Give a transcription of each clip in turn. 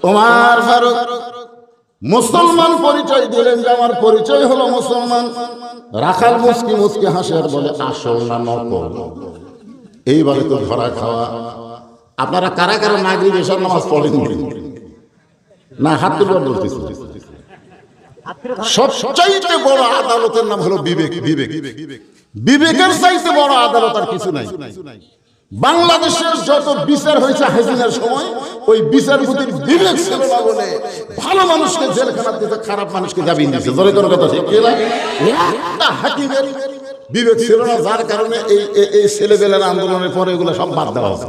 ওমর ফারুক মুসলমান পরিচয় দিলেন যে আমার পরিচয় হলো মুসলমান। রাখাল মুস্কি মুস্কি হাসে আর বলে আসল না নকল? এইবারে তো ধরা খাওয়া। আপনারা কারা কারা মাগরিব এশার নামাজ পড়েন না? হাত তুলবার বলতেছি। সবচাইতে বড় আদালতের নাম হলো বিবেক। বিবেক বিবেকের চাইতে বড় আদালত আর কিছু নাই। বাংলাদেশের যত বিচার হয়েছে হাসিনার সময়, ওই বিচারপতির বিবেক ছিল না বলে ভালো মানুষকে জেলখানা দিতে, খারাপ মানুষকে জামিন দিয়েছে। ধরে কোনো কথা ঠিক না? একটা হাকিমের বিবেক ছিল না, যার কারণে এই ছেলেবেলার আন্দোলনের পরে এগুলো সব বাদ দেওয়া হয়েছে।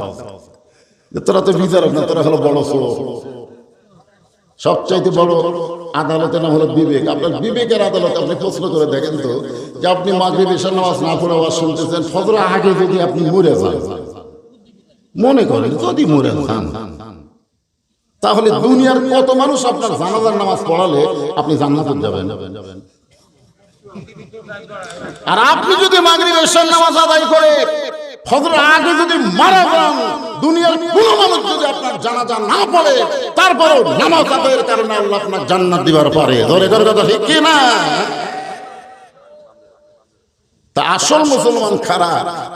তোরা তো বিচারক না, তোরা হলো বড় চোর। সবচাইতে বড় আদালতের নাম হলো বিবেক। আপনার বিবেকের আদালত আপনি প্রশ্ন করে দেখেন তো, যে আপনি মাগরিব এশার নামাজ না পড়ে আওয়াজ শুনতেছেন, ফজরের আগে যদি আপনি মরে যান, মনে করেন যদি মরে যান, তাহলে দুনিয়ার কত মানুষ আপনার জানাজার নামাজ পড়ালে আপনি জান্নাতে যাবেন? আর আপনি যদি মাগরিব এশার নামাজ আদায় করে ফজরের আগে যদি মারা যান, দুনিয়ার কোনো মানুষ যদি আপনার জানাজা না পড়ে, তারপরেও নামাজ আদায়ের কারণে আল্লাহ আপনার জান্নাত দিবার পারে। ধরে ধরে কথা ঠিক কি না? তা আসল মুসলমান কারা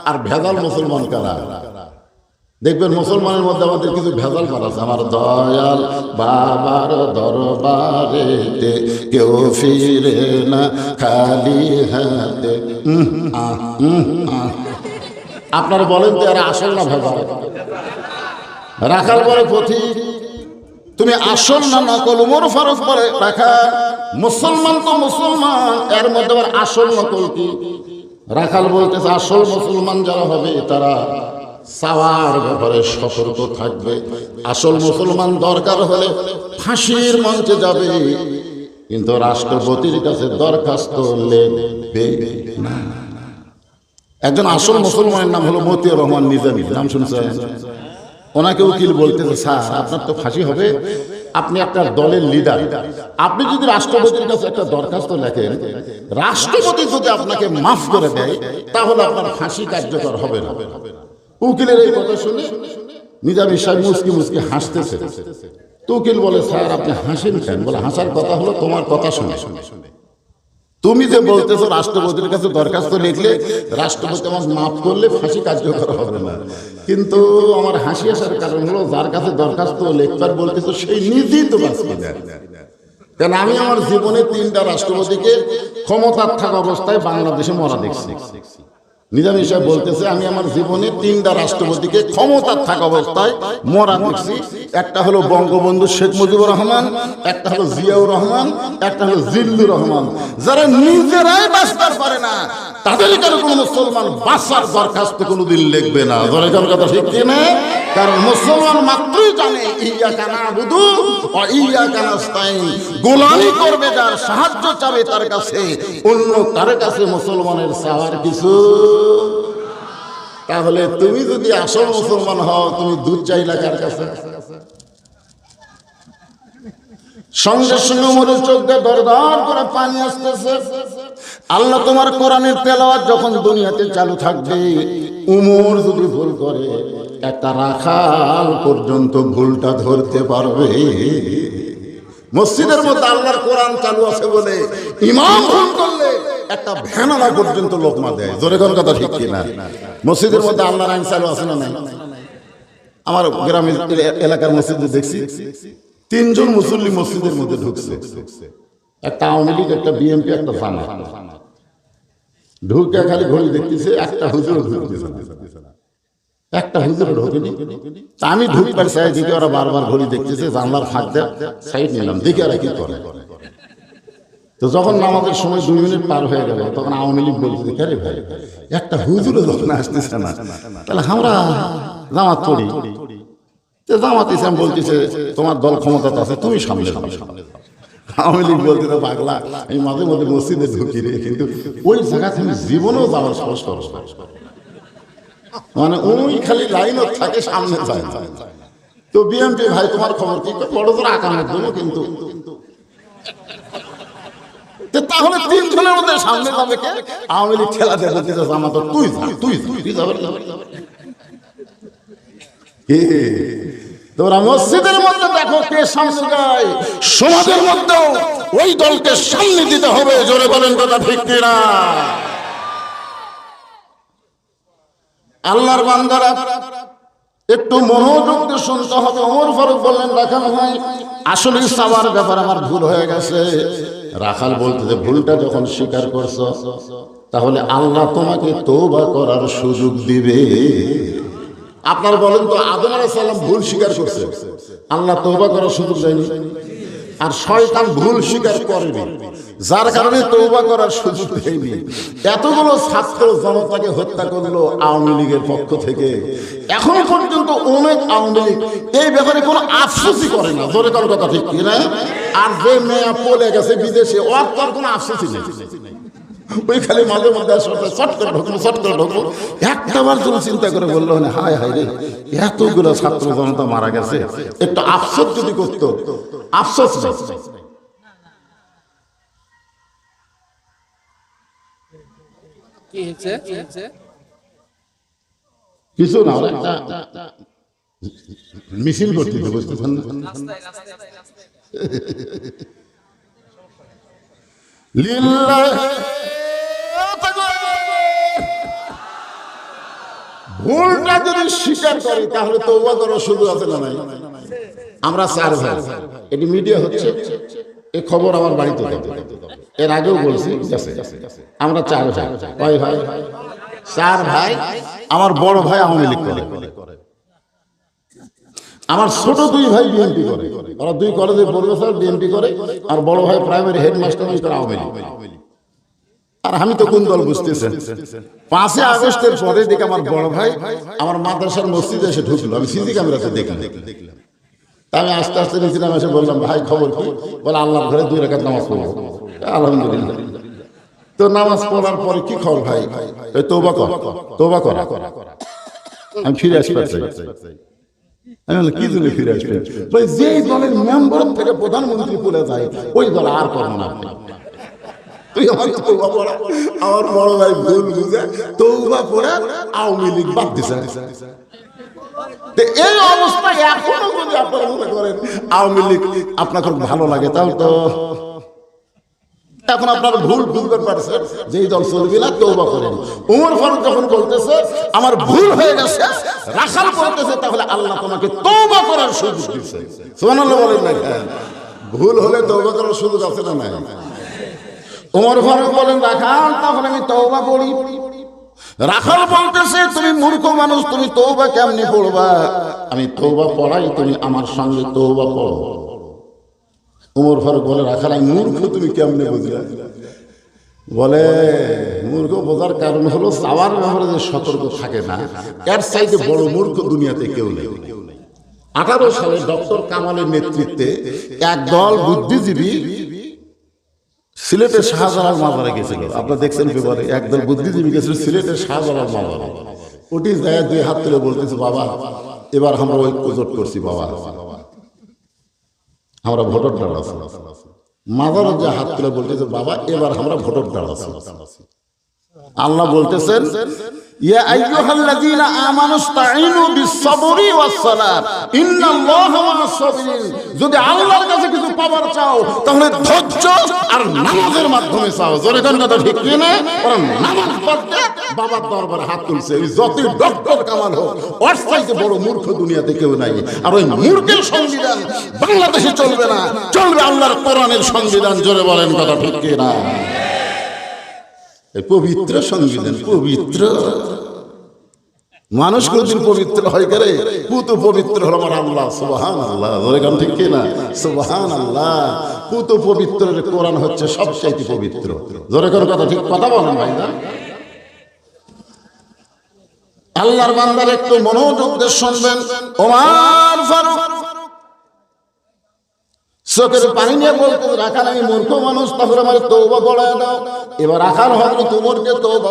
আর ভেজাল মুসলমান কারা? দেখবেন মুসলমানের মধ্যে আমাদের কিছু ভেজাল করা আছে। আমার দয়াল বাবার দরবারেতে কেউ ফিরে না খালি হাতে। আপনারা বলেন তো এরা আসল না ভেজাল? রাখাল বলে পথিক তুমি আসল না নকল? ওমর ফারুক বলে রাখাল মুসলমান তো মুসলমান, এর মধ্যে আবার আসল নকল কি? রাখাল বলতেছে আসল মুসলমান যারা হবে তারা চাওয়ার ব্যাপারে সতর্ক থাকবে। আসল মুসলমান দরকার হলে ফাঁসির মঞ্চে যাবে, কিন্তু রাষ্ট্রপতির কাছে দরখাস্ত লিখবে না। একজন আসল মুসলমানের নাম হলো মতিউর রহমান নিজামী, নাম শুনছেন? ওনাকে উকিল বলতেছে স্যার আপনার তো ফাঁসি হবে, আপনি একটা দলের লিডার, আপনি যদি রাষ্ট্রপতির কাছে একটা দরখাস্ত লেখেন, রাষ্ট্রপতি যদি আপনাকে মাফ করে দেয়, তাহলে আপনার ফাঁসি কার্যকর হবে না। উকিলের এই কথা শুনে নিজামী সাহেব মুসকি মুসকি হাসতেছে। তো উকিল বলে স্যার আপনি হাসেন কেন? বলে হাসার কথা হলো তোমার কথা শুনে তুমি যে বলতেছো রাষ্ট্রপতির কাছে দরখাস্ত লিখলে রাষ্ট্রপতি আমার মাফ করলে ফাঁসি কার্যকর হবে না, কিন্তু আমার হাসি আসার কারণ হলো যার কাছে দরখাস্ত লিখবার বলতেছো সেই নিজেই তো বাঁচবে না। কারণ আমি আমার জীবনে 3টা রাষ্ট্রপতিকে ক্ষমতার থাকা অবস্থায় বাংলাদেশে মরা দেখছি। নিজামী সাহেব বলতেছে আমি আমার জীবনে 3টা রাষ্ট্রপতিকে ক্ষমতার থাকা অবস্থায় মরা দেখছি। একটা হলো বঙ্গবন্ধু শেখ মুজিবুর রহমান, একটা হলো জিয়াউর রহমান, একটা হলো জিল্লুর রহমান। যারা নিজেরাই বাঁচতে পারে না, তাদের কেন কোনো মুসলমান বাঁচার দরখাস্ত কোনোদিন লিখবে না? ধরে কোন কথা ঠিক কিনা? কারণ মুসলমান মাত্রই জানে ইয়াকা নাবুদু ওয়া ইয়াকা নাস্তাইন, গোলামি করবে যার, সাহায্য চাবে তার কাছে, অন্য কার কাছে মুসলমানের চাওয়ার কিছু। তাহলে তুমি যদি আসল মুসলমান হও, তুমি দুধ চাইলা কার কাছে? সঙ্গে সঙ্গে ওমরের চোখ দিয়ে দরদর করে পানি আসতেছে। আল্লাহ তোমার কোরআনের তেলাওয়াত যখন দুনিয়াতে চালু থাকবে, ওমর যদি ভুল করে, একটা রাখাল পর্যন্ত ভুলটা ধরতে পারবে। মসজিদের মধ্যে আল্লাহর কোরআন চালু আছে বলে ইমাম ভুল করলে একটা ভ্যানালা পর্যন্ত লোকমা দেয়। জোরে কোন কথা ঠিক কিনা? মসজিদের মধ্যে আল্লাহর আইন চালু আছে না নাই? আমার গ্রামের এলাকার মসজিদে দেখছি 3জন মুসল্লি মসজিদের মধ্যে ঢুকছে, একটা আওয়ামী লীগ, একটা বিএনপি, একটা জামাত। ঢুকে খালি ঘড়ি দেখতেছে, একটা হুজুর ঢুকতেছে না, একটা হুজুর ঢোকেনি। আমি ঢুকবার চাই, দেখি ওরা বারবার ঘড়ি দেখতেছে, জানলার ফাঁক দেয়, সাইড নিলাম, দেখি ওরা কি করে। তো যখন নামাজের সময় 2 মিনিট পার হয়ে গেল, তখন আওয়ামী লীগ বলতেছে কে রে ভাই, একটা হুজুরও যখন আসতেছে না, তাহলে আমরা জামাত পড়ি। জামাত ইসলাম বলতেছে তোমার দল ক্ষমতা আছে, তুমি সামনে যাও। আওয়ামী লীগ বলতেছে পাগলা, আমি মাঝে মধ্যে মসজিদে ঢুকি রে, কিন্তু ওই জায়গা তুমি জীবনেও যাওয়ার সাহস করো। মানে ওই খালি লাইনও থাকে, সামনে যায়। তো বিএনপি ভাই তোমার খবর কি? বড় তোর আকামের জন্য, কিন্তু তাহলে 3 জনের মধ্যে সামনে যাবে কে? আওয়ামী লীগ খেলা দেখতে জামাত তুই যাবে। তোমরা মসজিদের মধ্যে দেখো কে সামনে যায়, সমাজের মধ্যেও ওই দলকে সামনে দিতে হবে। জোরে বলেন কথা ঠিক কিনা? আল্লাহর বান্দারা একটু মনোযোগ দিয়ে শুনতে হবে। ওমর ফারুক বললেন, রাখাল ভাই আসলে সাওয়ার ব্যাপার আমার ভুল হয়ে গেছে। রাখাল বলতে যে ভুলটা যখন স্বীকার করছো তাহলে আল্লাহ তোমাকে তওবা করার সুযোগ দিবে। আপনার বলেন তো, আদম আলাইহিস সালাম ভুল স্বীকার করছে, আল্লাহ তওবা করার সুযোগ দেয়নি? আর শয়তান ভুল স্বীকার করেনি, যার কারণে তওবা করার সুযোগ দেয়নি। এতগুলো ছাত্র জনতাকে হত্যা করলো আওয়ামী লীগের পক্ষ থেকে, এখন পর্যন্ত অনেক আওয়ামী লীগ এই ব্যাপারে কোনো আফসোসই করে না। জোরে কার কথা ঠিক কিনা? আর যে মেয়ে পলে গেছে বিদেশে, ওর তো কোনো আফসোসই নেই। ওই খালি মাঝে মাঝে চট করে ঢুকবো। একটাবার জন্য চিন্তা করে বললো, হায় হায় রে, এতগুলো ছাত্র জনতা মারা গেছে, একটু আফসোস যদি করতো। আফসোস নেই। কিছু না, মিছিল করতে বুঝতেছেন না? ভুলটা যদি স্বীকার করি তাহলে তওবা করার সুযোগ আছে না নাই? আমরা চার ভাই, এটি মিডিয়া হচ্ছে, এই খবর আমার বাড়িতে যাবে, এর আগেও বলছি। আমরা চার ভাই। কয় ভাই? চার ভাই। আমার বড় ভাই আওয়ামী লীগ করে, আমার ছোট দুই ভাই বিএনপি করে। ওরা দুই কলেজে প্রফেসর, বিএনপি করে। আর বড় ভাই প্রাইমারি হেডমাস্টার, আওয়ামী লীগ। আর আমি তো কোন দল বুঝতেছেন? 5 আগস্টের পরে দেখে আমার বড় ভাই আমার মাদ্রাসার মসজিদে এসে ঢুকলো, আমি সিসি ক্যামেরাতে দেখলাম। আমি আস্তে আস্তে নিয়েছিলাম, এসে বললাম, ভাই খবর কি? বলে, আল্লাহর ঘরে 2 রাকাত নামাজ পড়বো। আলহামদুলিল্লাহ। তো নামাজ পড়ার পরে কি খবর ভাই? তওবা কর, তওবা কর। আমি ফিরে আসতে চাই। আমি বললাম, কি জন্য ফিরে আসবেন? ভাই যে দলের মেম্বার থেকে প্রধানমন্ত্রী বলে যায় ওই দল আর করবো না। তুই আমার তওবা পড়া। আমার বড় ভাই ভুল বুঝে তওবা পড়া আওয়ামী লীগ বাদ দিছে। এই অবস্থায় এখনো যদি আপনারা মনে করেন আওয়ামী লীগ আপনাকে ভালো লাগে, তাহলে তো এখন আপনার ভুল বুঝতে পারছেন যে এই দল চলবে না, তওবা করেন। ওমর ফারুক যখন বলতেছে আমার ভুল হয়ে গেছে, রাখাল বলতেছে তাহলে আল্লাহ তোমাকে তওবা করার সুযোগ দিয়েছে। সুবহানাল্লাহ বলেন না? ভুল হলে তওবা করার সুযোগ আছে না নাই? ওমর ফারুক বলেন, রাখাল তাহলে আমি তওবা পড়ি। রাখাল বলতেছে, তুমি মূর্খ মানুষ, তুমি তওবা কেমনে পড়বা? আমি তওবা পড়াই, তুমি আমার সঙ্গে তওবা পড়ো। ওমর ফারুক বলে, রাখাল আমি মূর্খ, তুমি কেমনে বুঝলা? বলে, মূর্খ বোঝার কারণ হলো চাওয়ার ব্যাপারে যে সতর্ক থাকে না, এর চাইতে বড় মূর্খ দুনিয়াতে কেউ নেই। 18 সালে ডক্টর কামালের নেতৃত্বে একদল বুদ্ধিজীবী সিলেটের শাহজালাল মাজারে গেছিল। আপনারা দেখছেন পেপারে, একদল বুদ্ধিজীবী গেছিল সিলেটের শাহজালাল মাজারে। ওটি যায় 2 হাত তুলে বলতেছে, বাবা এবার আমরা ঐক্য জোট করছি, বাবা আমরা ভোটার দল আছি। মাজারে যে হাত তুলে বলতেছে, বাবা এবার আমরা ভোটার দল আছি। আল্লাহ বলতেছেন, ইয়া আইয়ুহাল্লাযীনা আমানুস্তাঈনু বিস-সাবরি ওয়াস-সালাত ইন্নাল্লাহা মা'আস-সাবিরিন। যদি আল্লাহর কাছে কিছু পাওয়ার চাও তাহলে ধৈর্য আর নামাজের মাধ্যমে চাও। জোরে কোন কথা ঠিক কি না? ওরা নামাজ পড়তে বাবার দরবারে হাত তুলছে। ওই যতই ডক্টর কামাল হোক, ওর চাইতে বড় মূর্খ দুনিয়াতে কেউ নাই। আর ওই মূর্খের সংবিধান বাংলাদেশে চলবে না, চলবে আল্লাহর কোরআনের সংবিধান। জোরে বলেন কথা ঠিক কি না? পবিত্র সংবিধান, পবিত্র। মানুষ কোনদিন পবিত্র হয় করে? পুত পবিত্র হলো আমার আল্লাহ। সুবহানাল্লাহ, বলেন ঠিক কি না? সুবহানাল্লাহ। পুত পবিত্রের কোরআন হচ্ছে সবচেয়ে পবিত্র। জোরে কোন কথা ঠিক কথা বলেন ভাই না? আল্লাহর বান্দার একটু মনোযোগ দিয়ে শুনবেন। ওমর ফারুক চোখের পানি নিয়ে বলতে, রাখাল আমি মূর্খ মানুষ, তাহলে আমার তওবা পড়ায় দাও। এবার রাখাল হযরত ওমরকে তওবা